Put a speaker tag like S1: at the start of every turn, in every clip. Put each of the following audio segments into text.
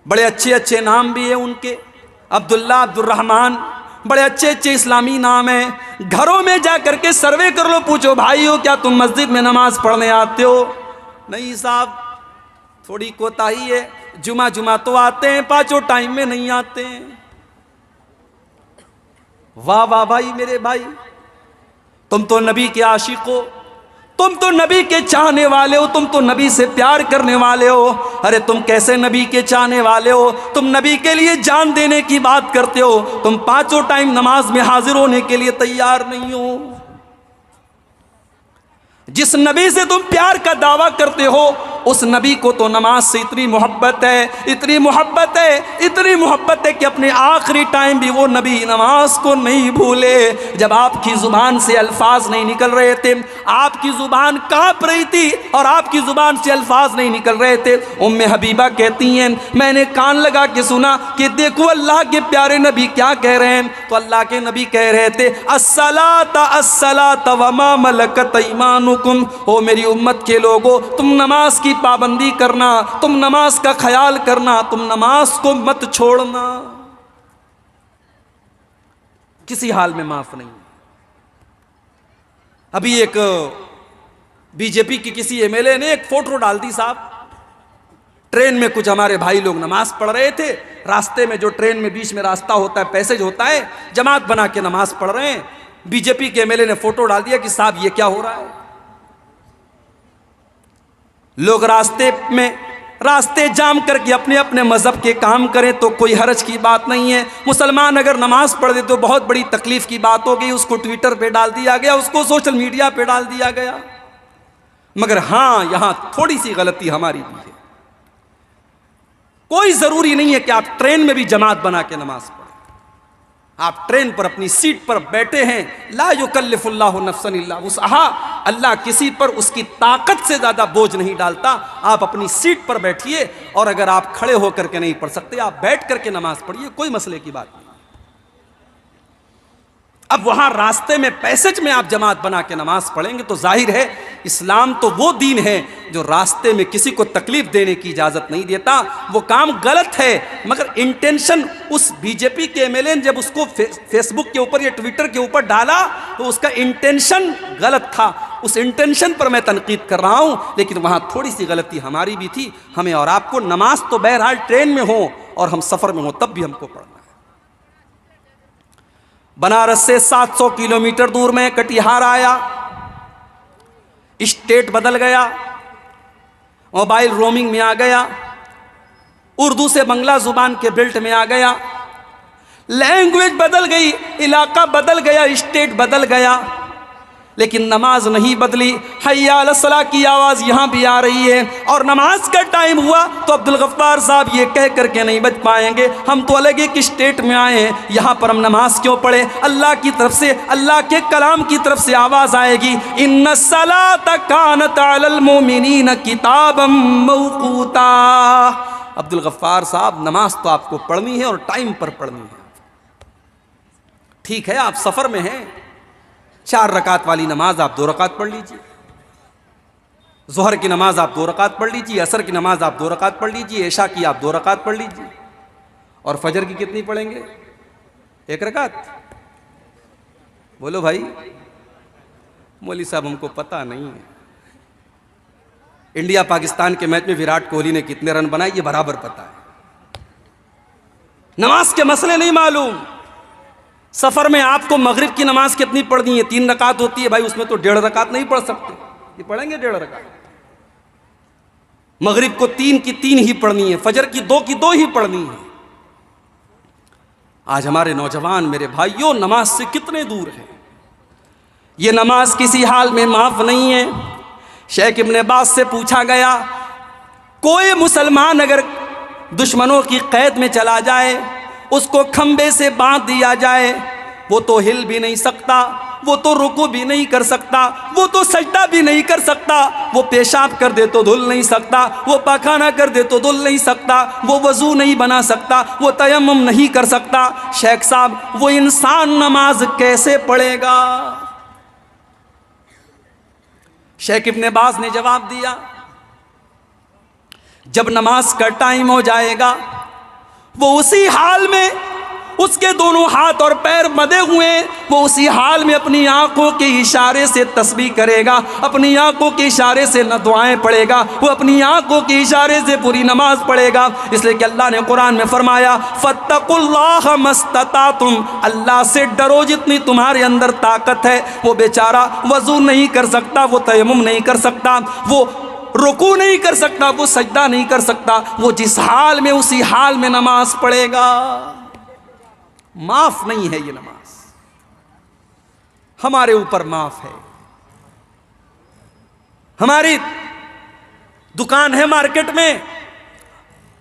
S1: बड़े अच्छे अच्छे नाम भी हैं उनके, अब्दुल्ला, अब्दुर्रहमान, बड़े अच्छे अच्छे इस्लामी नाम हैं। घरों में जा करके सर्वे कर लो, पूछो भाइयों क्या तुम मस्जिद में नमाज पढ़ने आते हो? नहीं साहब, थोड़ी कोताही है, जुमा जुमा तो आते हैं, पांचों टाइम में नहीं आते हैं। वाह वाह भाई, मेरे भाई, तुम तो नबी के आशिक हो, तुम तो नबी के चाहने वाले हो, तुम तो नबी से प्यार करने वाले हो। अरे तुम कैसे नबी के चाहने वाले हो? तुम नबी के लिए जान देने की बात करते हो, तुम पांचों टाइम नमाज में हाजिर होने के लिए तैयार नहीं हो। जिस नबी से तुम प्यार का दावा करते हो, उस नबी को तो नमाज से इतनी मोहब्बत है, इतनी मोहब्बत है, इतनी मोहब्बत है कि अपने आखिरी टाइम भी वो नबी नमाज को नहीं भूले। जब आपकी जुबान से अल्फाज नहीं निकल रहे थे, आपकी जुबान कांप रही थी और आपकी जुबान से अल्फाज नहीं निकल रहे थे, उम्मे हबीबा कहती हैं मैंने कान लगा के सुना कि देखो अल्लाह के प्यारे नबी क्या कह रहे हैं। तो अल्लाह के नबी कह रहे थे अस्सलात अस्सलात वमा मलकत ईमानुकुम, ओ मेरी उम्मत के लोगों, तुम नमाज की पाबंदी करना, तुम नमाज का ख्याल करना, तुम नमाज को मत छोड़ना, किसी हाल में माफ नहीं। अभी एक बीजेपी की किसी एमएलए ने एक फोटो डाल दी साहब, ट्रेन में कुछ हमारे भाई लोग नमाज पढ़ रहे थे, रास्ते में जो ट्रेन में बीच में रास्ता होता है, पैसेज होता है, जमात बना के नमाज पढ़ रहे हैं। बीजेपी के एमएलए ने फोटो डाल दिया कि साहब ये क्या हो रहा है। लोग रास्ते जाम करके अपने अपने मजहब के काम करें तो कोई हरज की बात नहीं है। मुसलमान अगर नमाज पढ़ दे तो बहुत बड़ी तकलीफ की बात हो गई, उसको ट्विटर पे डाल दिया गया, उसको सोशल मीडिया पे डाल दिया गया। मगर हां, यहां थोड़ी सी गलती हमारी भी है। कोई जरूरी नहीं है कि आप ट्रेन में भी जमात बना के नमाज पढ़ें। आप ट्रेन पर अपनी सीट पर बैठे हैं, ला युकल्लिफुल्लाहु नफ्सन इल्ला वुसअहा, अल्लाह किसी पर उसकी ताकत से ज्यादा बोझ नहीं डालता। आप अपनी सीट पर बैठिए, और अगर आप खड़े होकर के नहीं पढ़ सकते, आप बैठ करके नमाज पढ़िए, कोई मसले की बात नहीं। अब वहां रास्ते में पैसेज में आप जमात बना के नमाज पढ़ेंगे तो जाहिर है इस्लाम तो वो दीन है जो रास्ते में किसी को तकलीफ देने की इजाजत नहीं देता। वो काम गलत है, मगर इंटेंशन उस बीजेपी के एमएलए ने जब उसको फेसबुक के ऊपर या ट्विटर के ऊपर डाला तो उसका इंटेंशन गलत था। उस इंटेंशन पर मैं तनकीद कर रहा हूं, लेकिन वहां थोड़ी सी गलती हमारी भी थी। हमें और आपको नमाज तो बहरहाल ट्रेन में हो और हम सफर में हो तब भी हमको पढ़ना है। बनारस से 700 किलोमीटर दूर में कटिहार आया, स्टेट बदल गया, मोबाइल रोमिंग में आ गया, उर्दू से बंगला जुबान के बेल्ट में आ गया, लैंग्वेज बदल गई, इलाका बदल गया, स्टेट बदल गया, लेकिन नमाज नहीं बदली। हय्या अला सलाह की आवाज़ यहाँ भी आ रही है, और नमाज का टाइम हुआ तो अब्दुल गफ्फार साहब ये कह करके नहीं बच पाएंगे हम तो अलग एक स्टेट में आए हैं, यहाँ पर हम नमाज क्यों पढ़े। अल्लाह की तरफ से, अल्लाह के कलाम की तरफ से आवाज़ आएगी, इन्ना सलात कानत अलल मोमिनीन किताबम मौकूता। अब्दुल गफ्फार साहब, नमाज तो आपको पढ़नी है और टाइम पर पढ़नी है। ठीक है, आप सफ़र में हैं, 4 रकात वाली नमाज आप 2 रकात पढ़ लीजिए, ज़ोहर की नमाज आप 2 रकात पढ़ लीजिए, असर की नमाज आप 2 रकात पढ़ लीजिए, इशा की आप 2 रकात पढ़ लीजिए, और फजर की कितनी पढ़ेंगे? 1 रकात। बोलो भाई। मौली साहब हमको पता नहीं है। इंडिया पाकिस्तान के मैच में विराट कोहली ने कितने रन बनाए ये बराबर पता है, नमाज के मसले नहीं मालूम। सफर में आपको मगरिब की नमाज कितनी पढ़नी है? 3 रकात होती है भाई, उसमें तो 1.5 रकात नहीं पढ़ सकते, ये पढ़ेंगे 1.5 रकात। मगरिब को 3 की 3 ही पढ़नी है, फजर की 2 की 2 ही पढ़नी है। आज हमारे नौजवान मेरे भाइयों नमाज से कितने दूर हैं। ये नमाज किसी हाल में माफ नहीं है। शेख इब्न बाज से पूछा गया, कोई मुसलमान अगर दुश्मनों की कैद में चला जाए, उसको खंबे से बांध दिया जाए, वो तो हिल भी नहीं सकता, वो तो रुकू भी नहीं कर सकता, वो तो सजदा भी नहीं कर सकता, वो पेशाब कर दे तो धुल नहीं सकता, वो पाखाना कर दे तो धुल नहीं सकता, वो वजू नहीं बना सकता, वो तयम्मुम नहीं कर सकता। शेख साहब, वो इंसान नमाज कैसे पढ़ेगा? शेख इब्न बाज ने जवाब दिया, जब नमाज का टाइम हो जाएगा वो उसी हाल में, उसके दोनों हाथ और पैर बंधे हुए, वो उसी हाल में अपनी आंखों के इशारे से तस्बीह करेगा, अपनी आंखों के इशारे से न दुआएं पढ़ेगा, वो अपनी आंखों के इशारे से पूरी नमाज पढ़ेगा। इसलिए कि अल्लाह ने कुरान में फरमाया फत्तकुल्लाह मस्ततातुम, अल्लाह से डरो जितनी तुम्हारे अंदर ताकत है। वो बेचारा वजू नहीं कर सकता, वो तयम्मुम नहीं कर सकता, वो रुकू नहीं कर सकता, वो सजदा नहीं कर सकता, वो जिस हाल में उसी हाल में नमाज पढ़ेगा। माफ नहीं है ये नमाज, हमारे ऊपर माफ है। हमारी दुकान है मार्केट में,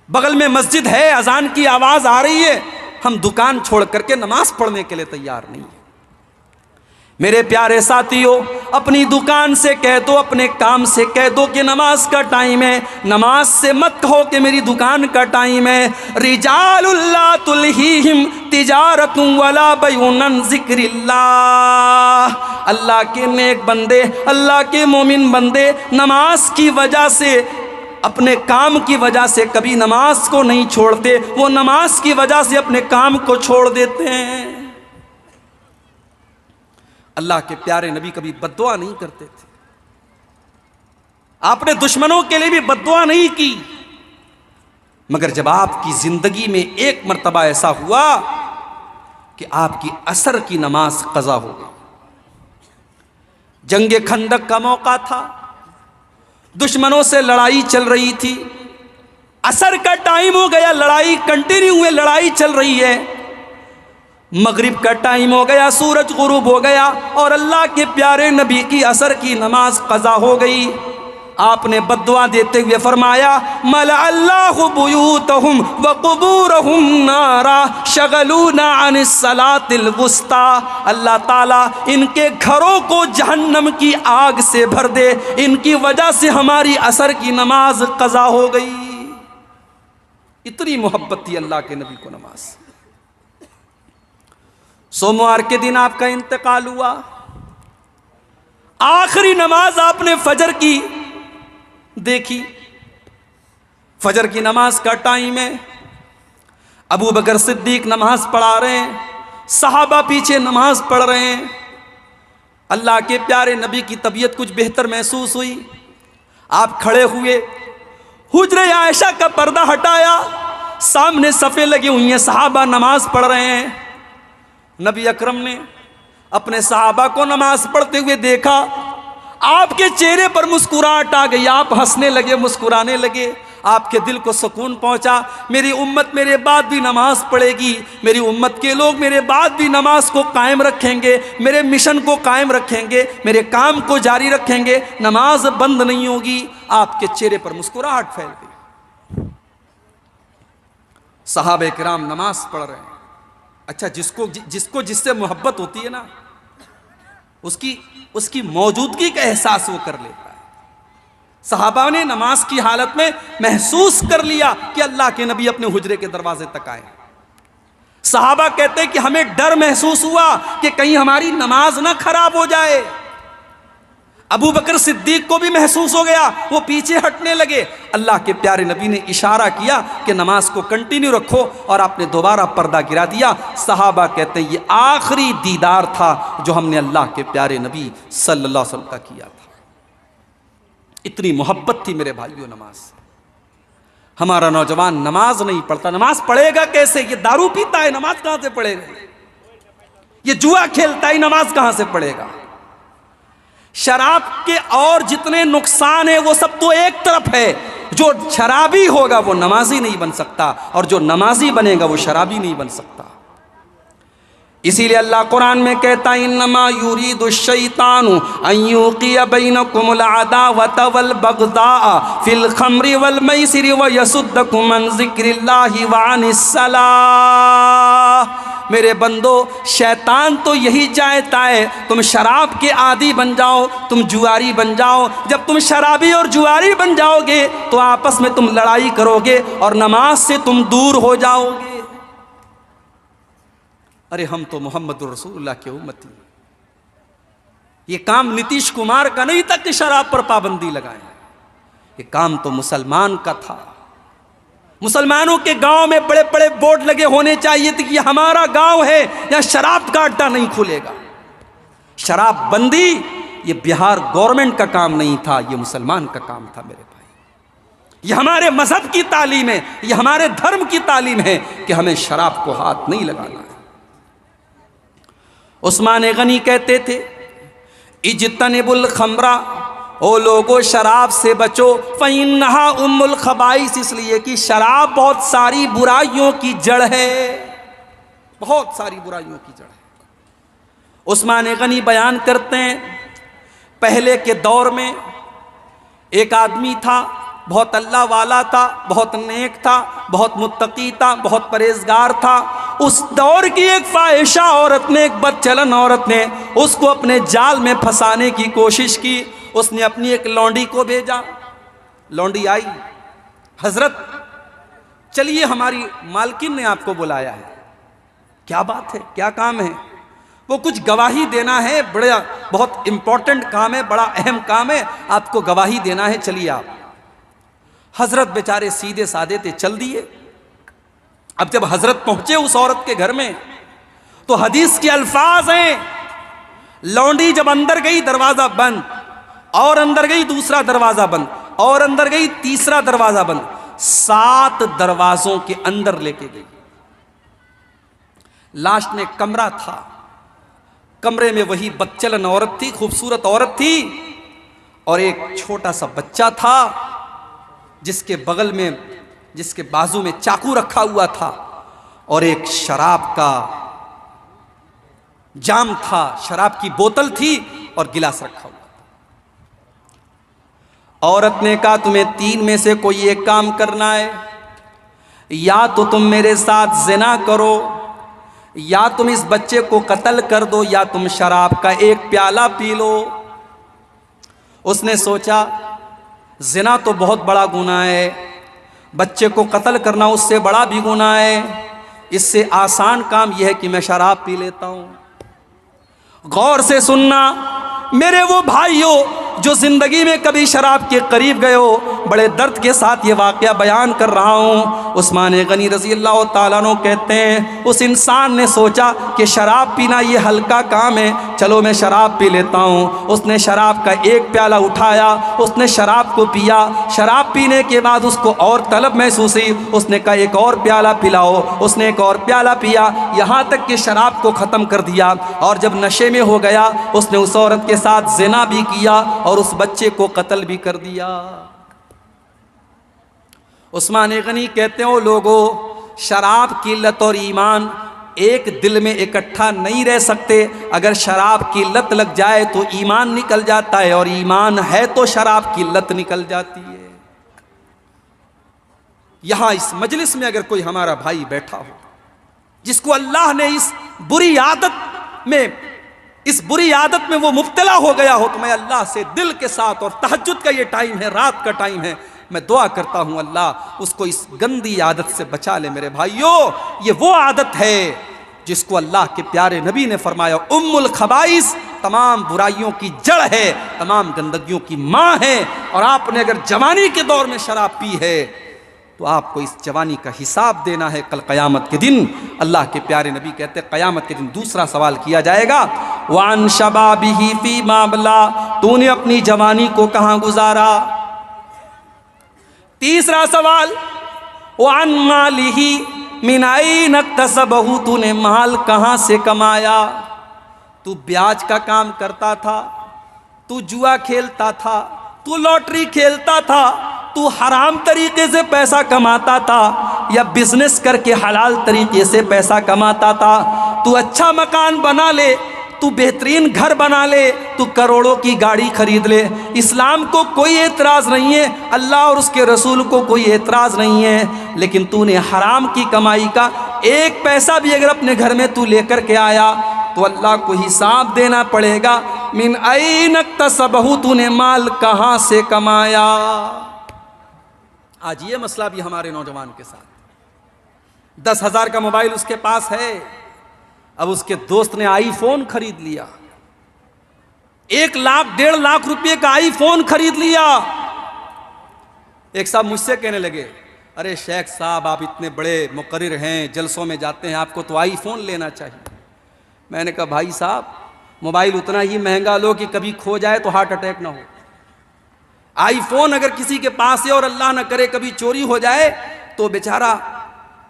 S1: बगल में मस्जिद है, अजान की आवाज आ रही है, हम दुकान छोड़ करके नमाज पढ़ने के लिए तैयार नहीं है। मेरे प्यारे साथियों, अपनी दुकान से कह दो, अपने काम से कह दो कि नमाज का टाइम है। नमाज से मत कहो कि मेरी दुकान का टाइम है। रिजालुल्ला तुलहीहिम तिजारतुम वला बैउन ज़िक्रिल्लाह, अल्लाह के नेक बंदे, अल्लाह के मोमिन बंदे नमाज की वजह से, अपने काम की वजह से कभी नमाज को नहीं छोड़ते। वो नमाज की वजह से अपने काम को छोड़ देते हैं। अल्लाह के प्यारे नबी कभी बद्दुआ नहीं करते थे। आपने दुश्मनों के लिए भी बद्दुआ नहीं की, मगर जब आपकी जिंदगी में एक मर्तबा ऐसा हुआ कि आपकी असर की नमाज कज़ा हो गई। जंगे खंदक का मौका था, दुश्मनों से लड़ाई चल रही थी, असर का टाइम हो गया, लड़ाई कंटिन्यू है, लड़ाई चल रही है। मगरिब का टाइम हो गया, सूरज गुरूब हो गया और अल्लाह के प्यारे नबी की असर की नमाज कज़ा हो गई। आपने बद्दुआ देते हुए फरमाया मला अल्लाहु बुयूतहुम व कुबूरहुम नारा शगलूना अनिस सलातिल वुस्ता, अल्लाह ताला इनके घरों को जहन्नम की आग से भर दे, इनकी वजह से हमारी असर की नमाज कज़ा हो गई। इतनी मोहब्बत थी अल्लाह के नबी को नमाज। सोमवार के दिन आपका इंतकाल हुआ, आखिरी नमाज आपने फजर की देखी। फजर की नमाज का टाइम है, अबू बकर सिद्दीक नमाज पढ़ा रहे हैं, सहाबा पीछे नमाज पढ़ रहे हैं। अल्लाह के प्यारे नबी की तबीयत कुछ बेहतर महसूस हुई, आप खड़े हुए, हुजरे आयशा का पर्दा हटाया, सामने सफ़े लगी हुई हैं, सहाबा नमाज पढ़ रहे हैं। नबी अकरम ने अपने सहाबा को नमाज पढ़ते हुए देखा, आपके चेहरे पर मुस्कुराहट आ गई, आप हंसने लगे, मुस्कुराने लगे, आपके दिल को सुकून पहुंचा। मेरी उम्मत मेरे बाद भी नमाज पढ़ेगी, मेरी उम्मत के लोग मेरे बाद भी नमाज को कायम रखेंगे, मेरे मिशन को कायम रखेंगे, मेरे काम को जारी रखेंगे, नमाज बंद नहीं होगी। आपके चेहरे पर मुस्कुराहट फैल गई। सहाबे किराम नमाज पढ़ रहे हैं। अच्छा, जिसको जिससे मोहब्बत होती है ना, उसकी मौजूदगी का एहसास वो कर लेता है। सहाबा ने नमाज की हालत में महसूस कर लिया कि अल्लाह के नबी अपने हुजरे के दरवाजे तक आए। सहाबा कहते हैं कि हमें डर महसूस हुआ कि कहीं हमारी नमाज ना खराब हो जाए। अबू बकर सिद्दीक को भी महसूस हो गया, वो पीछे हटने लगे। अल्लाह के प्यारे नबी ने इशारा किया कि नमाज को कंटिन्यू रखो और आपने दोबारा पर्दा गिरा दिया। सहाबा कहते हैं ये आखिरी दीदार था जो हमने अल्लाह के प्यारे नबी सल्लल्लाहु अलैहि वसल्लम का किया था। इतनी मोहब्बत थी मेरे भाइयों नमाज से। हमारा नौजवान नमाज नहीं पढ़ता, नमाज पढ़ेगा कैसे? ये दारू पीता है, नमाज कहां से पढ़ेगा? ये जुआ खेलता है, नमाज कहां से पढ़ेगा? शराब के और जितने नुकसान है वो सब तो एक तरफ है, जो शराबी होगा वो नमाजी नहीं बन सकता और जो नमाजी बनेगा वो शराबी नहीं बन सकता। इसीलिए अल्लाह कुरान में कहता है इन्नमा युरीदु शैतानु अन युक़िया बैनकुमुल अदावता वल बग़दा फिल खम्रि वल मैसिरि व यसुद्दकुम अन ज़िक्रिल्लाहि व अनिस सलाह। मेरे बंदो, शैतान तो यही चाहता है तुम शराब के आदी बन जाओ, तुम जुआरी बन जाओ। जब तुम शराबी और जुआरी बन जाओगे तो आपस में तुम लड़ाई करोगे और नमाज से तुम दूर हो जाओगे। अरे हम तो मोहम्मद रसूलुल्लाह के उम्मती। ये काम नीतीश कुमार का नहीं था कि शराब पर पाबंदी लगाए, ये काम तो मुसलमान का था। मुसलमानों के गांव में बड़े बड़े बोर्ड लगे होने चाहिए थे कि हमारा गांव है, यहां शराब का अड्डा नहीं खुलेगा। शराब बंदी ये बिहार गवर्नमेंट का काम नहीं था, ये मुसलमान का काम था मेरे भाई। ये हमारे मजहब की तालीम है, ये हमारे धर्म की तालीम है कि हमें शराब को हाथ नहीं लगाना है। उस्मान गनी कहते थे इज्तनिबुल खमरा, ओ लोगो शराब से बचो, फ़इन्नहा उम्मुल खबाइस, इसलिए कि शराब बहुत सारी बुराइयों की जड़ है, बहुत सारी बुराइयों की जड़ है। उस्मान गनी बयान करते हैं पहले के दौर में एक आदमी था, बहुत अल्लाह वाला था, बहुत नेक था, बहुत मुत्तकी था, बहुत परहेजगार था। उस दौर की एक फाहिशा औरत ने, एक बदचलन औरत ने उसको अपने जाल में फंसाने की कोशिश की। उसने अपनी एक लौंडी को भेजा, लौंडी आई, हजरत चलिए हमारी मालकिन ने आपको बुलाया है। क्या बात है, क्या काम है? वो कुछ गवाही देना है, बड़ा बहुत इंपॉर्टेंट काम है, बड़ा अहम काम है, आपको गवाही देना है, चलिए आप। हजरत बेचारे सीधे साधे थे, चल दिए। अब जब हजरत पहुंचे उस औरत के घर में तो हदीस के अल्फाज हैं, लौंडी जब अंदर गई दरवाजा बंद, और अंदर गई दूसरा दरवाजा बंद, और अंदर गई तीसरा दरवाजा बंद, 7 दरवाजों के अंदर लेके गई। लास्ट में कमरा था, कमरे में वही बदचलन औरत थी, खूबसूरत औरत थी, और एक छोटा सा बच्चा था जिसके बगल में, जिसके बाजू में चाकू रखा हुआ था, और एक शराब का जाम था, शराब की बोतल थी और गिलास रखा हुआ था। औरत ने कहा तुम्हें 3 में से कोई एक काम करना है, या तो तुम मेरे साथ जिना करो, या तुम इस बच्चे को कत्ल कर दो, या तुम शराब का एक प्याला पी लो। उसने सोचा जिना तो बहुत बड़ा गुनाह है, बच्चे को कत्ल करना उससे बड़ा भी गुनाह है, इससे आसान काम यह है कि मैं शराब पी लेता हूं। गौर से सुनना मेरे वो भाइयों जो जिंदगी में कभी शराब के करीब गए हो, बड़े दर्द के साथ ये वाक़या बयान कर रहा हूँ। उस्मान गनी रज़ी अल्लाह ताला अन्हु कहते हैं उस इंसान ने सोचा कि शराब पीना ये हल्का काम है, चलो मैं शराब पी लेता हूँ। उसने शराब का एक प्याला उठाया, उसने शराब को पिया। शराब पीने के बाद उसको और तलब महसूस हुई, उसने कहा एक और प्याला पिलाओ। उसने एक और प्याला पिया, यहाँ तक कि शराब को ख़त्म कर दिया। और जब नशे में हो गया उसने उस औरत के साथ ज़िना भी किया और उस बच्चे को कत्ल भी कर दिया। उस्मान गनी कहते हो लोगों, शराब की लत और ईमान एक दिल में इकट्ठा नहीं रह सकते। अगर शराब की लत लग जाए तो ईमान निकल जाता है, और ईमान है तो शराब की लत निकल जाती है। यहां इस मजलिस में अगर कोई हमारा भाई बैठा हो जिसको अल्लाह ने इस बुरी आदत में वो मुब्तला हो गया हो, तो मैं अल्लाह से दिल के साथ, और तहज्जुद का ये टाइम है, रात का टाइम है, मैं दुआ करता हूं अल्लाह उसको इस गंदी आदत से बचा ले। मेरे भाइयों, ये वो आदत है जिसको अल्लाह के प्यारे नबी ने फरमाया उम्मुल खबाइस, तमाम बुराइयों की जड़ है, तमाम गंदगियों की माँ है। और आपने अगर जवानी के दौर में शराब पी है तो आपको इस जवानी का हिसाब देना है कल क़यामत के दिन। अल्लाह के प्यारे नबी कहते हैं क़यामत के दिन दूसरा सवाल किया जाएगा, वान शबाबिही फी माबला, तूने अपनी जवानी को कहाँ गुजारा। तीसरा सवाल, वान मालिही मिन ऐन इक्तसबहू, तूने माल कहाँ से कमाया। तू ब्याज का काम करता था, तू जुआ खेलता था, तू लॉटरी खेलता था, तू हराम तरीके से पैसा कमाता था या बिजनेस करके हलाल तरीके से पैसा कमाता था। तू अच्छा मकान बना ले, तू बेहतरीन घर बना ले, तू करोड़ों की गाड़ी खरीद ले, इस्लाम को कोई एतराज़ नहीं है, अल्लाह और उसके रसूल को कोई एतराज़ नहीं है। लेकिन तूने हराम की कमाई का एक पैसा भी अगर अपने घर में तू लेकर के आया तो अल्लाह को हिसाब देना पड़ेगा। मिन ऐन इक्तसबहू, तूने माल कहाँ से कमाया। आज ये मसला भी हमारे नौजवान के साथ, 10,000 का मोबाइल उसके पास है, अब उसके दोस्त ने आईफोन खरीद लिया, 1 लाख 1.5 लाख रुपए का आईफोन खरीद लिया। एक साहब मुझसे कहने लगे अरे शेख साहब आप इतने बड़े मुकर्रिर हैं, जलसों में जाते हैं, आपको तो आईफोन लेना चाहिए। मैंने कहा भाई साहब मोबाइल उतना ही महंगा लो कि कभी खो जाए तो हार्ट अटैक ना हो। आईफोन अगर किसी के पास है और अल्लाह ना करे कभी चोरी हो जाए तो बेचारा,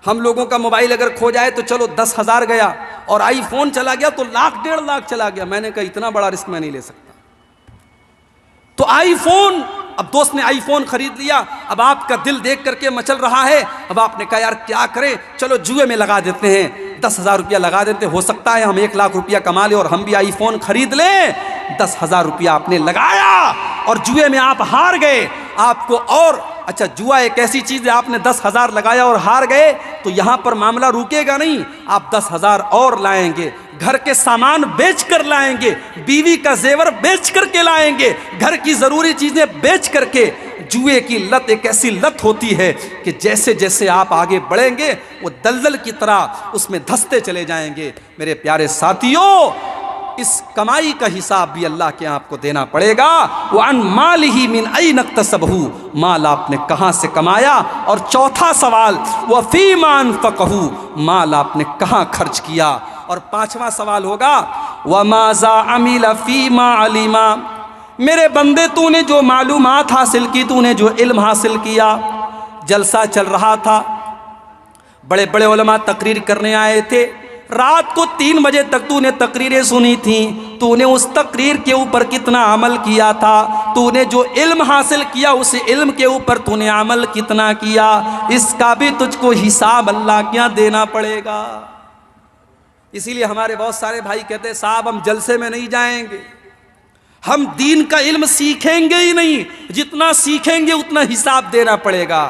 S1: हम लोगों का मोबाइल अगर खो जाए तो चलो 10,000 गया, और आईफोन चला गया तो लाख 1.5 लाख चला गया। मैंने कहा इतना बड़ा रिस्क मैं नहीं ले सकता। तो आईफोन, अब दोस्त ने आईफोन खरीद लिया, अब आपका दिल देख करके मचल रहा है। अब आपने कहा यार क्या करें, चलो जुए में लगा देते हैं, 10,000 रुपया लगा देते, हो सकता है हम 1 लाख रुपया कमा ले और हम भी आईफोन खरीद लें। 10,000 रुपया आपने लगाया और जुए में आप हार गए। आपको और अच्छा, जुआ एक ऐसी चीज है, आपने 10,000 लगाया और हार गए तो यहां पर मामला रुकेगा नहीं, आप 10,000 और लाएंगे, घर के सामान बेच कर लाएंगे, बीवी का जेवर बेच करके लाएंगे, घर की जरूरी चीजें बेच करके। जुए की लत एक ऐसी लत होती है कि जैसे जैसे आप आगे बढ़ेंगे वो दलदल की तरह उसमें धंसते चले जाएंगे। मेरे प्यारे साथियों, इस कमाई का हिसाब भी अल्लाह के आपको देना पड़ेगा। वअन मालिही मिन ऐन इक्तसबहू, माल आपने कहां से कमाया। और चौथा सवाल, व फीमा अनफक़हू, माल आपने कहां खर्च किया। और 5वां सवाल होगा, व माज़ा अमिल फीमा अलिमा, मेरे बंदे तूने जो मालूमात हासिल की, तूने जो इल्म हासिल किया। जलसा चल रहा था, बड़े बड़े उलमा तकरीर करने आए थे, रात को 3 बजे तक तूने तकरीरें सुनी थी। तूने उस तकरीर के ऊपर कितना अमल किया था, तूने जो इल्म हासिल किया उस इल्म के ऊपर तूने अमल कितना किया, इसका भी तुझको हिसाब अल्लाह क्या देना पड़ेगा। इसीलिए हमारे बहुत सारे भाई कहते हैं साहब हम जलसे में नहीं जाएंगे, हम दीन का इल्म सीखेंगे ही नहीं, जितना सीखेंगे उतना हिसाब देना पड़ेगा।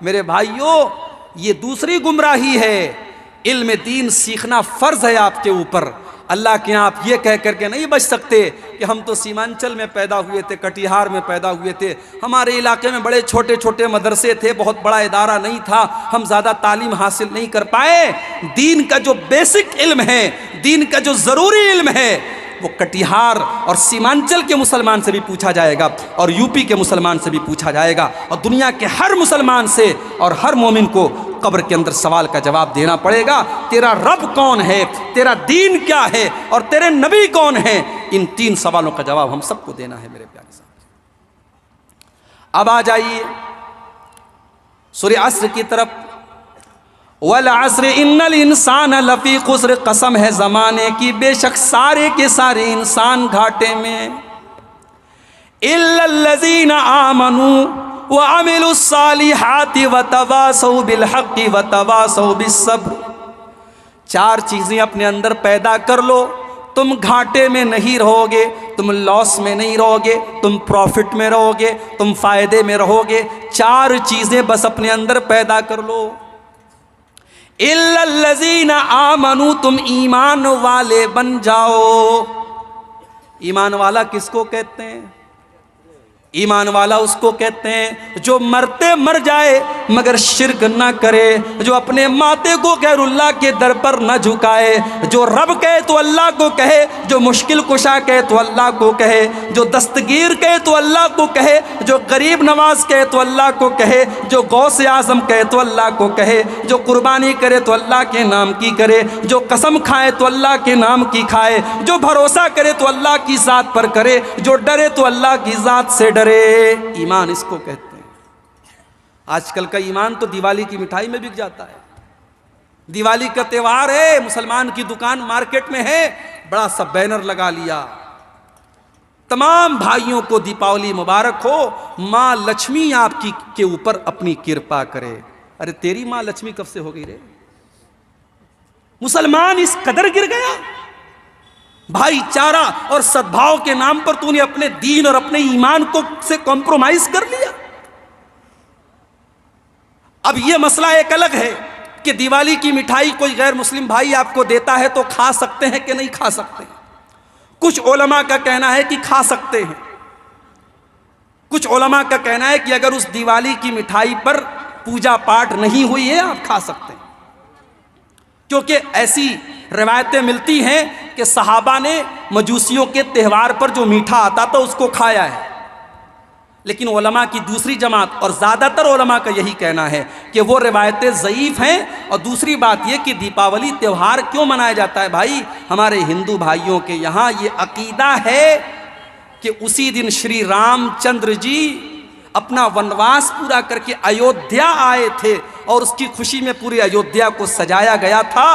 S1: मेरे भाइयों, ये दूसरी गुमराही है। इल्म दीन सीखना फर्ज है आपके ऊपर। अल्लाह के यहाँ आप ये कह करके नहीं बच सकते कि हम तो सीमांचल में पैदा हुए थे, कटिहार में पैदा हुए थे, हमारे इलाके में बड़े छोटे छोटे मदरसे थे, बहुत बड़ा इदारा नहीं था, हम ज़्यादा तालीम हासिल नहीं कर पाए। दीन का जो बेसिक इल्म है, दीन का जो ज़रूरी इल्म है, वो कटिहार और सीमांचल के मुसलमान से भी पूछा जाएगा और यूपी के मुसलमान से भी पूछा जाएगा और दुनिया के हर मुसलमान से और हर मोमिन को कब्र के अंदर सवाल का जवाब देना पड़ेगा। तेरा रब कौन है, तेरा दीन क्या है और तेरे नबी कौन है, इन 3 सवालों का जवाब हम सबको देना है मेरे प्यारे साहब। अब आ जाइए सूरह अस्र की तरफ। वल अस्र इन्नल इंसान लफी खुस्र, कसम है ज़माने की बेशक सारे के सारे इंसान घाटे में। इल्लल्लज़ीना आमनू व अमिलुस्सालिहाति व तवासौ बिल हक़्क़ि व तवासौ बिस्सब्र। 4 चीज़ें अपने अंदर पैदा कर लो, तुम घाटे में नहीं रहोगे, तुम लॉस में नहीं रहोगे, तुम प्रॉफिट में रहोगे, तुम फायदे में रहोगे। 4 चीज़ें बस अपने अंदर पैदा कर लो। इल्लल्लज़ीना आमनू, तुम ईमान वाले बन जाओ। ईमान वाला किसको कहते हैं? ईमान वाला उसको कहते हैं जो मरते मर जाए मगर शिर्क ना करे, जो अपने माते को गैरुल्लाह के दर पर न झुकाए, जो रब कहे तो अल्लाह को कहे, जो मुश्किल कुशा कहे तो अल्लाह को कहे, जो दस्तगीर कहे तो अल्लाह को कहे, जो गरीब नवाज कहे तो अल्लाह को कहे, जो गौस आज़म कहे तो अल्लाह को कहे, जो कुर्बानी करे तो अल्लाह के नाम की करे, जो कसम खाए तो अल्लाह के नाम की खाए, जो भरोसा करे तो अल्लाह की ज़ात पर करे, जो डरे तो अल्लाह की ज़ात से डरे। ईमान इसको कहते हैं। आजकल का ईमान तो दिवाली की मिठाई में बिक जाता है। दिवाली का त्यौहार है, मुसलमान की दुकान मार्केट में है, बड़ा सा बैनर लगा लिया, तमाम भाइयों को दीपावली मुबारक हो, माँ लक्ष्मी आपकी के ऊपर अपनी कृपा करे। अरे तेरी माँ लक्ष्मी कब से हो गई रे? मुसलमान इस कदर गिर गया। भाईचारा और सद्भाव के नाम पर तूने अपने दीन और अपने ईमान को से कॉम्प्रोमाइज कर लिया। अब यह मसला एक अलग है कि दिवाली की मिठाई कोई गैर मुस्लिम भाई आपको देता है तो खा सकते हैं कि नहीं खा सकते। कुछ उलमा का कहना है कि खा सकते हैं, कुछ उलमा का कहना है कि अगर उस दिवाली की मिठाई पर पूजा पाठ नहीं हुई है आप खा सकते हैं, क्योंकि ऐसी रिवायतें मिलती हैं कि सहाबा ने मजूसियों के त्यौहार पर जो मीठा आता था उसको खाया है। लेकिन उलमा की दूसरी जमात और ज़्यादातर उलमा का यही कहना है कि वो रिवायतें ज़ईफ़ हैं। और दूसरी बात ये कि दीपावली त्यौहार क्यों मनाया जाता है भाई, हमारे हिंदू भाइयों के यहाँ ये अकीदा है कि उसी दिन श्री रामचंद्र जी अपना वनवास पूरा करके अयोध्या आए थे और उसकी खुशी में पूरे अयोध्या को सजाया गया था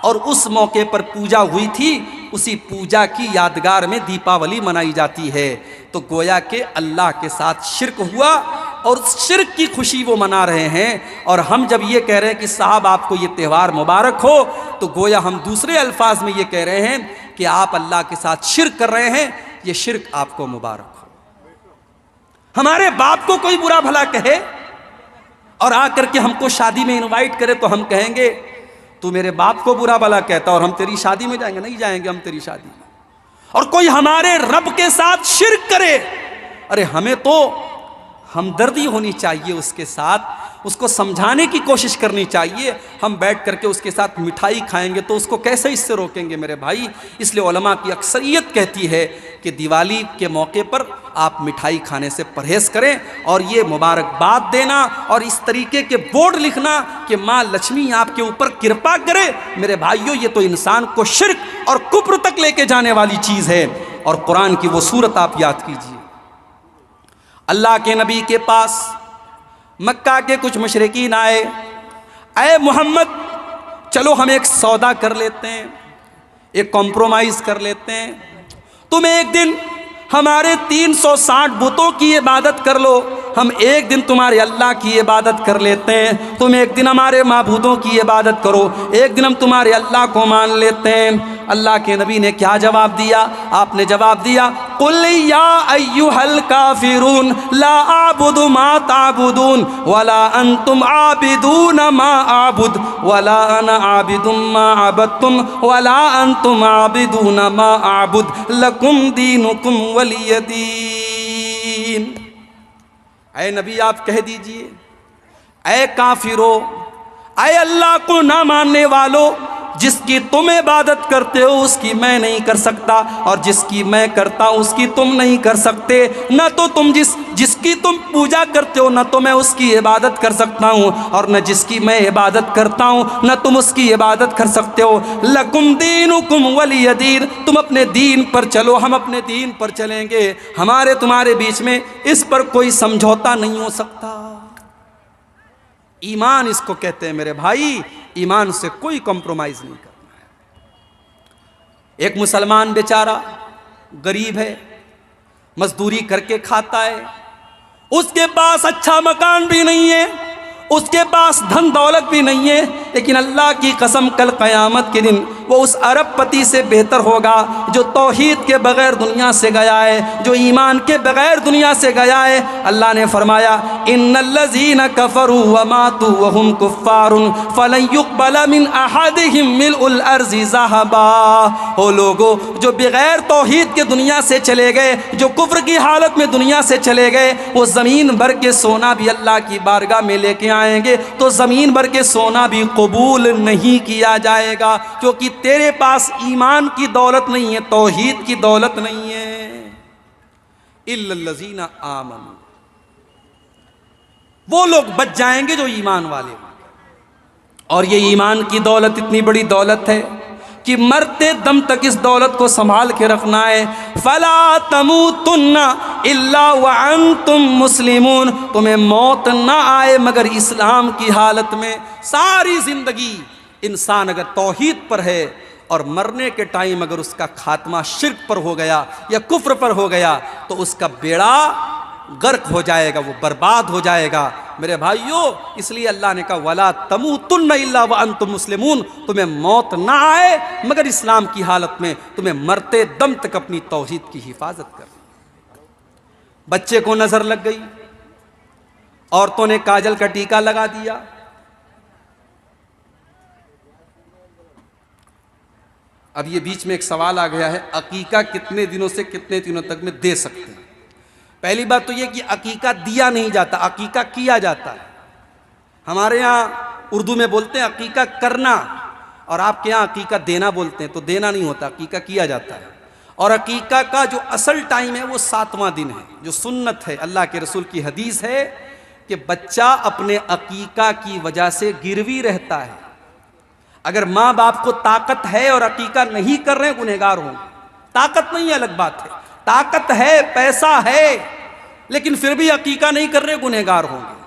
S1: और उस मौके पर पूजा हुई थी। उसी पूजा की यादगार में दीपावली मनाई जाती है। तो गोया के अल्लाह के साथ शिर्क हुआ और शिर्क की खुशी वो मना रहे हैं। और हम जब ये कह रहे हैं कि साहब आपको ये त्यौहार मुबारक हो, तो गोया हम दूसरे अल्फाज में ये कह रहे हैं कि आप अल्लाह के साथ शिर्क कर रहे हैं, ये शिर्क आपको मुबारक हो। हमारे बाप को कोई बुरा भला कहे और आकर के हमको शादी में इनवाइट करे तो हम कहेंगे तू मेरे बाप को बुरा भला कहता और हम तेरी शादी में जाएंगे? नहीं जाएंगे हम तेरी शादी में। और कोई हमारे रब के साथ शिर्क करे, अरे हमें तो हमदर्दी होनी चाहिए उसके साथ, उसको समझाने की कोशिश करनी चाहिए। हम बैठ करके उसके साथ मिठाई खाएंगे तो उसको कैसे इससे रोकेंगे मेरे भाई। इसलिए उलमा की अक्सरियत कहती है कि दिवाली के मौके पर आप मिठाई खाने से परहेज करें और ये मुबारकबाद देना और इस तरीके के बोर्ड लिखना कि माँ लक्ष्मी आपके ऊपर कृपा करे, मेरे भाइयों ये तो इंसान को शिर्क और कुफ्र तक लेके जाने वाली चीज़ है। और कुरान की वो सूरत आप याद कीजिए, अल्लाह के नबी के पास मक्का के कुछ मुशरिकीन आए, अय मोहम्मद चलो हम एक सौदा कर लेते हैं, एक कॉम्प्रोमाइज़ कर लेते हैं, तुम एक दिन हमारे 360 बुतों की इबादत कर लो, हम एक दिन तुम्हारे अल्लाह की इबादत कर लेते हैं, तुम एक दिन हमारे माबूदों की इबादत करो, एक दिन हम तुम्हारे अल्लाह को मान लेते हैं। अल्लाह के नबी ने क्या जवाब दिया? आपने जवाब दिया कुल या अय्युहल काफिरून ला आबुदु मा ताबुदून वला अंतुम आबिदून मा आबुद वला अना आबिदुम मा अबदतुम वला अंतुम आबिदून मा आबुद लकुम दीनुकुम वलिय दीन। ऐ नबी आप कह दीजिए, ऐ काफिरो, ऐ अल्लाह को ना मानने वालों, जिसकी तुम इबादत करते हो उसकी मैं नहीं कर सकता और जिसकी मैं करता हूँ उसकी तुम नहीं कर सकते। न तो तुम जिसकी तुम पूजा करते हो न तो मैं उसकी इबादत कर सकता हूँ और न जिसकी मैं इबादत करता हूँ न तुम उसकी इबादत कर सकते हो। लकुम दीनुकुम वलिय दीन, तुम अपने दीन पर चलो, हम अपने दीन पर चलेंगे, हमारे तुम्हारे बीच में इस पर कोई समझौता नहीं हो सकता। ईमान इसको कहते हैं मेरे भाई, ईमान से कोई कॉम्प्रोमाइज नहीं करना है। एक मुसलमान बेचारा गरीब है, मजदूरी करके खाता है, उसके पास अच्छा मकान भी नहीं है, उसके पास धन दौलत भी नहीं है, लेकिन अल्लाह की कसम कल क़यामत के दिन वो उस अरबपति से बेहतर होगा जो तौहीद के बग़ैर दुनिया से गया है, जो ईमान के बग़ैर दुनिया से गया है। अल्लाह ने फरमाया इन्नल्लज़ीना कफ़रू व मातू व हुम कुफ़्फ़ारुन फ़लन युक़बल मिन अहदिहिम मिल्उल अर्ज़ि ज़हबा। हो लोगो जो बग़ैर तौहीद के दुनिया से चले गए, जो कुफ्र की हालत में दुनिया से चले गए, वो ज़मीन भर के सोना भी अल्लाह की बारगाह में लेके आएंगे तो ज़मीन भर के सोना भी कबूल नहीं किया जाएगा, क्योंकि तेरे पास ईमान की दौलत नहीं है, तौहीद की दौलत नहीं है। इल्लल्लज़ीना आमनू, वो लोग बच जाएंगे जो ईमान वाले। और ये ईमान की दौलत इतनी बड़ी दौलत है कि मरते दम तक इस दौलत को संभाल के रखना है। फला तमूतुन्ना इल्ला व अंतुम मुस्लिमून, तुम्हें मौत ना आए मगर इस्लाम की हालत में। सारी जिंदगी इंसान अगर तौहीद पर है और मरने के टाइम अगर उसका खात्मा शिर्क पर हो गया या कुफ्र पर हो गया तो उसका बेड़ा गर्क हो जाएगा, वो बर्बाद हो जाएगा मेरे भाइयों। इसलिए अल्लाह ने कहा वला तमूतुन्ना इल्ला व अंतुम मुस्लिमून, तुम्हें मौत ना आए मगर इस्लाम की हालत में, तुम्हें मरते दम तक अपनी तौहीद की हिफाजत कर। बच्चे को नजर लग गई, औरतों ने काजल का टीका लगा दिया, अब ये बीच में एक सवाल आ गया है, अकीका कितने दिनों से कितने दिनों तक में दे सकते हैं। पहली बात तो ये कि अकीका दिया नहीं जाता, अकीका किया जाता है। हमारे यहाँ उर्दू में बोलते हैं अकीका करना, और आपके यहाँ अकीका देना बोलते हैं, तो देना नहीं होता, अकीका किया जाता है। और अकीका का जो असल टाइम है वो 7वां दिन है। जो सुन्नत है, अल्लाह के रसूल की हदीस है कि बच्चा अपने अकीका की वजह से गिरवी रहता है। अगर माँ बाप को ताकत है और अकीका नहीं कर रहे हैं, गुनहगार होंगे। ताकत नहीं है अलग बात है, ताकत है, पैसा है, लेकिन फिर भी अकीका नहीं कर रहे, गुनहगार होंगे।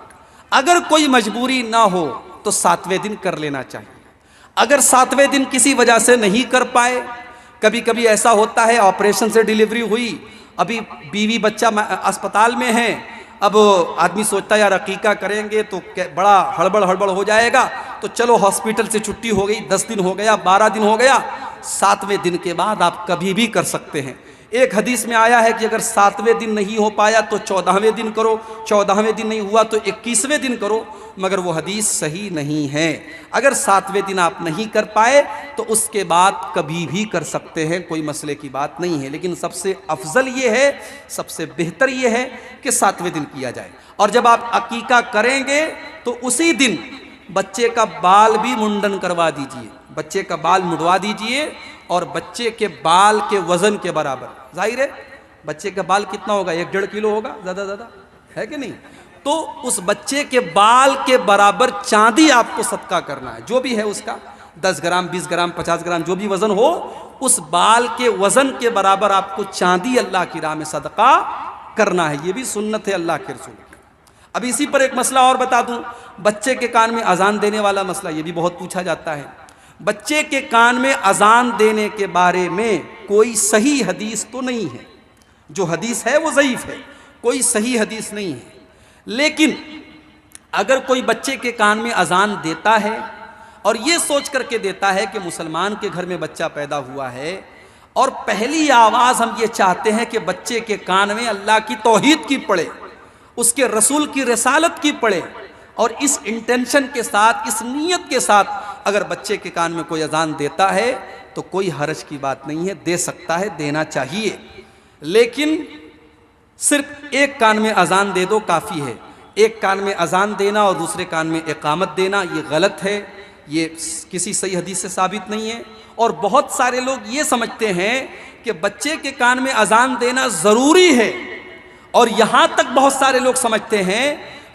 S1: अगर कोई मजबूरी ना हो तो 7वें दिन कर लेना चाहिए। अगर 7वें दिन किसी वजह से नहीं कर पाए, कभी कभी ऐसा होता है ऑपरेशन से डिलीवरी हुई, अभी बीवी बच्चा अस्पताल में है, अब आदमी सोचता है यार अकीका करेंगे तो बड़ा हड़बड़ हो जाएगा, तो चलो हॉस्पिटल से छुट्टी हो गई, 10 दिन हो गया, 12 दिन हो गया, 7वें दिन के बाद आप कभी भी कर सकते हैं। एक हदीस में आया है कि अगर 7वें दिन नहीं हो पाया तो 14वें दिन करो, 14वें दिन नहीं हुआ तो 21वें दिन करो, मगर वो हदीस सही नहीं है। अगर 7वें दिन आप नहीं कर पाए तो उसके बाद कभी भी कर सकते हैं, कोई मसले की बात नहीं है। लेकिन सबसे अफजल ये है, सबसे बेहतर ये है कि 7वें दिन किया जाए। और जब आप अकीका करेंगे तो उसी दिन बच्चे का बाल भी मुंडन करवा दीजिए, बच्चे का बाल मुड़वा दीजिए, और बच्चे के बाल के वजन के बराबर, जाहिर है बच्चे का बाल कितना होगा, 1-1.5 किलो होगा, ज़्यादा है कि नहीं, तो उस बच्चे के बाल के बराबर चांदी आपको सदका करना है, जो भी है उसका 10 ग्राम, 20 ग्राम, 50 ग्राम, जो भी वजन हो, उस बाल के वजन के बराबर आपको चांदी अल्लाह की राह में सदका करना है। ये भी सुन्नत है अल्लाह के रसूल की। अब इसी पर एक मसला और बता दूं, बच्चे के कान में अजान देने वाला मसला, ये भी बहुत पूछा जाता है। बच्चे के कान में अजान देने के बारे में कोई सही हदीस तो नहीं है, जो हदीस है वो ज़ईफ़ है, कोई सही हदीस नहीं है। लेकिन अगर कोई बच्चे के कान में अजान देता है और ये सोच करके देता है कि मुसलमान के घर में बच्चा पैदा हुआ है, और पहली आवाज़ हम ये चाहते हैं कि बच्चे के कान में अल्लाह की तौहीद की पड़े, उसके रसूल की रिसालत की पड़े, और इस इंटेंशन के साथ, इस नीयत के साथ अगर बच्चे के कान में कोई अजान देता है तो कोई हर्ज की बात नहीं है, दे सकता है, देना चाहिए। लेकिन सिर्फ एक कान में अजान दे दो काफ़ी है। एक कान में अजान देना और दूसरे कान में इकामत देना ये गलत है, ये किसी सही हदीस से साबित नहीं है। और बहुत सारे लोग ये समझते हैं कि बच्चे के कान में अजान देना ज़रूरी है, और यहाँ तक बहुत सारे लोग समझते हैं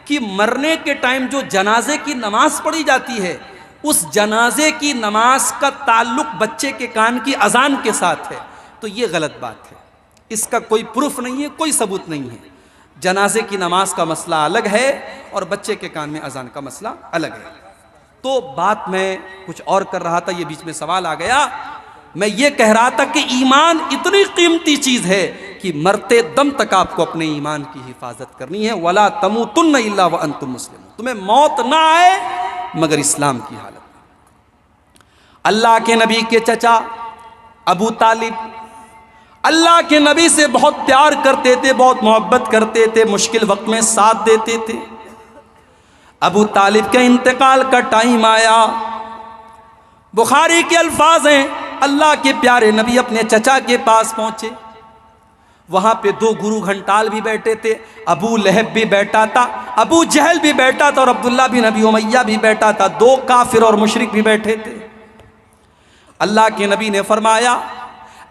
S1: कि मरने के टाइम जो जनाजे की नमाज पढ़ी जाती है, उस जनाजे की नमाज का ताल्लुक बच्चे के कान की अजान के साथ है। तो ये गलत बात है, इसका कोई प्रूफ नहीं है, कोई सबूत नहीं है। जनाजे की नमाज का मसला अलग है और बच्चे के कान में अजान का मसला अलग है। तो बात मैं कुछ और कर रहा था, ये बीच में सवाल आ गया। मैं ये कह रहा था कि ईमान इतनी कीमती चीज़ है कि मरते दम तक आपको अपने ईमान की हिफाजत करनी है। वला तमूतुन्ना इल्ला व अंतुम मुस्लिमून, तुम्हें मौत ना आए मगर इस्लाम की हालत में। अल्लाह के नबी के चचा अबू तालिब अल्लाह के नबी से बहुत प्यार करते थे, बहुत मोहब्बत करते थे, मुश्किल वक्त में साथ देते थे। अबू तालिब के इंतकाल का टाइम आया, बुखारी के अल्फाज हैं, अल्लाह के प्यारे नबी अपने चचा के पास पहुंचे। वहां पे 2 गुरु घंटाल भी बैठे थे, अबू लहब भी बैठा था, अबू जहल भी बैठा था, और अब्दुल्ला बिन अबी उमैया भी बैठा था। 2 काफिर और मुशरिक भी बैठे थे। अल्लाह के नबी ने फरमाया,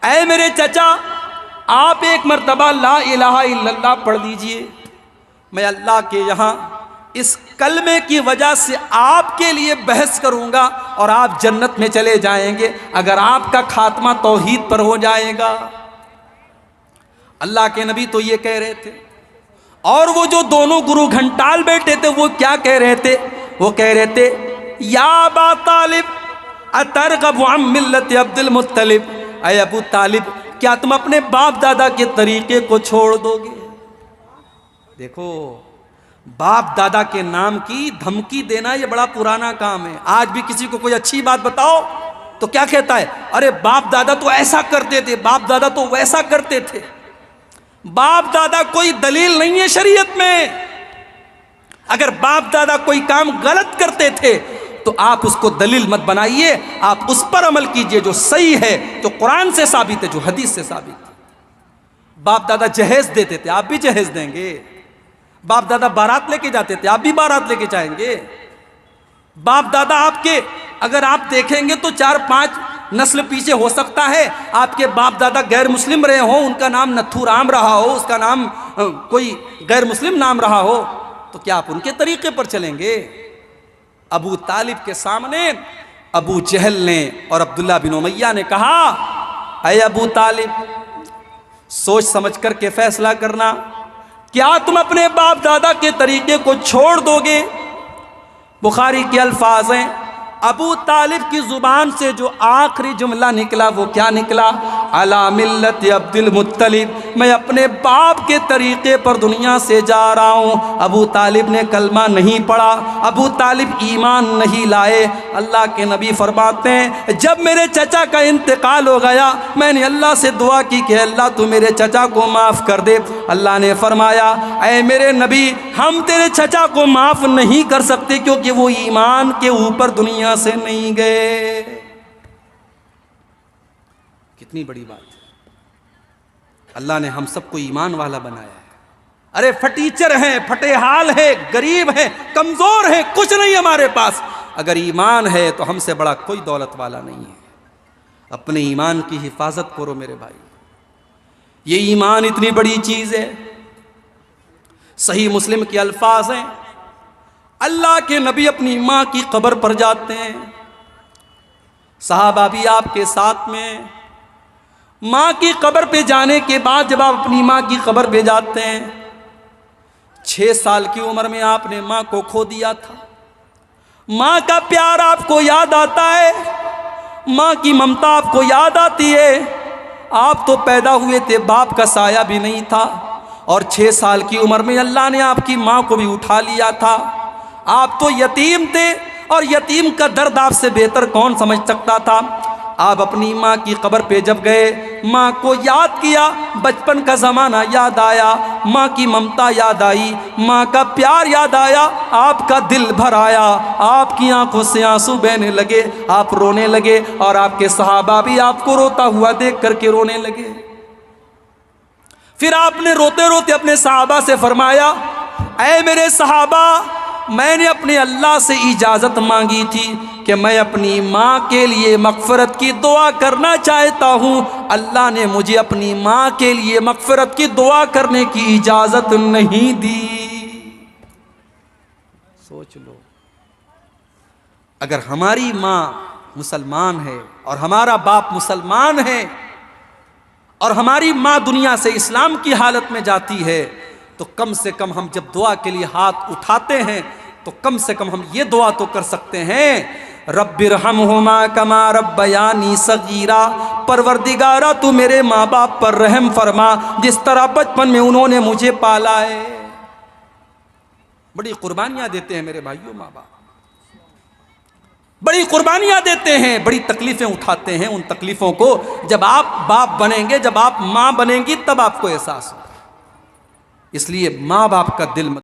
S1: ऐ मेरे चचा, आप एक मर्तबा ला इलाहा इल्लल्लाह पढ़ लीजिए। मैं अल्लाह के यहाँ इस कलमे की वजह से आपके लिए बहस करूंगा और आप जन्नत में चले जाएंगे अगर आपका खात्मा तौहीद पर हो जाएगा। अल्लाह के नबी तो ये कह रहे थे, और वो जो दोनों गुरु घंटाल बैठे थे वो क्या कह रहे थे, वो कह रहे थे, या अबा तालिब अतरगबु अन मिल्लत अब्दुल मुत्तलिब, ऐ अबू तालिब क्या तुम अपने बाप दादा के तरीके को छोड़ दोगे। देखो, बाप दादा के नाम की धमकी देना ये बड़ा पुराना काम है। आज भी किसी को कोई अच्छी बात बताओ तो क्या कहता है, अरे बाप दादा तो ऐसा करते थे, बाप दादा तो वैसा करते थे। बाप दादा कोई दलील नहीं है शरीयत में। अगर बाप दादा कोई काम गलत करते थे तो आप उसको दलील मत बनाइए, आप उस पर अमल कीजिए जो सही है, जो कुरान से साबित है, जो हदीस से साबित है। बाप दादा जहेज देते थे, आप भी जहेज देंगे। बाप दादा बारात लेके जाते थे, आप भी बारात लेके जाएंगे। बाप दादा आपके अगर आप देखेंगे तो 4-5 नस्ल पीछे हो सकता है, आपके बाप दादा गैर मुस्लिम रहे हो, उनका नाम नथुराम रहा हो, उसका नाम कोई गैर मुस्लिम नाम रहा हो, तो क्या आप उनके तरीके पर चलेंगे? अबू तालिब के सामने अबू जहल ने और अब्दुल्ला बिन उमैया ने कहा, अय अबू तालिब, सोच समझ कर के फैसला करना, क्या तुम अपने बाप दादा के तरीके को छोड़ दोगे? बुखारी के अल्फाज हैं, अबू तालिब की जुबान से जो आखिरी जुमला निकला वो क्या निकला? अला मिल्लत अब्दुल मुत्तलिब, मैं अपने बाप के तरीके पर दुनिया से जा रहा हूँ। अबू तालिब ने कलमा नहीं पढ़ा, अबू तालिब ईमान नहीं लाए। अल्लाह के नबी फरमाते हैं, जब मेरे चचा का इंतकाल हो गया, मैंने अल्लाह से दुआ की कि अल्लाह तू मेरे चचा को माफ़ कर दे। अल्लाह ने फरमाया, ऐ मेरे नबी, हम तेरे चचा को माफ़ नहीं कर सकते क्योंकि वो ईमान के ऊपर दुनिया से नहीं गए। कितनी बड़ी बात है। अल्लाह ने हम सबको ईमान वाला बनाया है। अरे फटीचर हैं, फटे हाल है, गरीब हैं, कमजोर हैं, कुछ नहीं हमारे पास, अगर ईमान है तो हमसे बड़ा कोई दौलत वाला नहीं है। अपने ईमान की हिफाजत करो मेरे भाई, ये ईमान इतनी बड़ी चीज है। सही मुस्लिम के अल्फाज हैं, अल्लाह के नबी अपनी माँ की कब्र पर जाते हैं, सहाबा भी आपके साथ में। माँ की कब्र पे जाने के बाद जब आप अपनी माँ की कब्र पे जाते हैं, 6 साल की उम्र में आपने माँ को खो दिया था। माँ का प्यार आपको याद आता है, माँ की ममता आपको याद आती है। आप तो पैदा हुए थे, बाप का साया भी नहीं था, और 6 साल की उम्र में अल्लाह ने आपकी माँ को भी उठा लिया था। आप तो यतीम थे, और यतीम का दर्द आपसे बेहतर कौन समझ सकता था। आप अपनी माँ की कब्र पे जब गए, माँ को याद किया, बचपन का ज़माना याद आया, माँ की ममता याद आई, माँ का प्यार याद आया, आपका दिल भर आया, आपकी आंखों से आंसू बहने लगे, आप रोने लगे, और आपके सहाबा भी आपको रोता हुआ देख करके रोने लगे। फिर आपने रोते रोते अपने सहाबा से फरमाया, ऐ मेरे सहाबा, मैंने अपने अल्लाह से इजाज़त मांगी थी कि मैं अपनी माँ के लिए मग़फ़िरत की दुआ करना चाहता हूँ। अल्लाह ने मुझे अपनी माँ के लिए मग़फ़िरत की दुआ करने की इजाज़त नहीं दी। सोच लो, अगर हमारी माँ मुसलमान है और हमारा बाप मुसलमान है, और हमारी माँ दुनिया से इस्लाम की हालत में जाती है, तो कम से कम हम जब दुआ के लिए हाथ उठाते हैं तो कम से कम हम ये दुआ तो कर सकते हैं, रब्बिरहमहुमा कमा रब्बयानी सगीरा, परवरदिगारा तू मेरे माँ बाप पर रहम फरमा जिस तरह बचपन में उन्होंने मुझे पाला है। बड़ी कुर्बानियाँ देते हैं मेरे भाइयों माँ बाप, बड़ी कुर्बानियाँ देते हैं, बड़ी तकलीफ़ें उठाते हैं। उन तकलीफ़ों को जब आप बाप बनेंगे, जब आप माँ बनेंगी, तब आपको एहसास होगा। इसलिए माँ बाप का दिल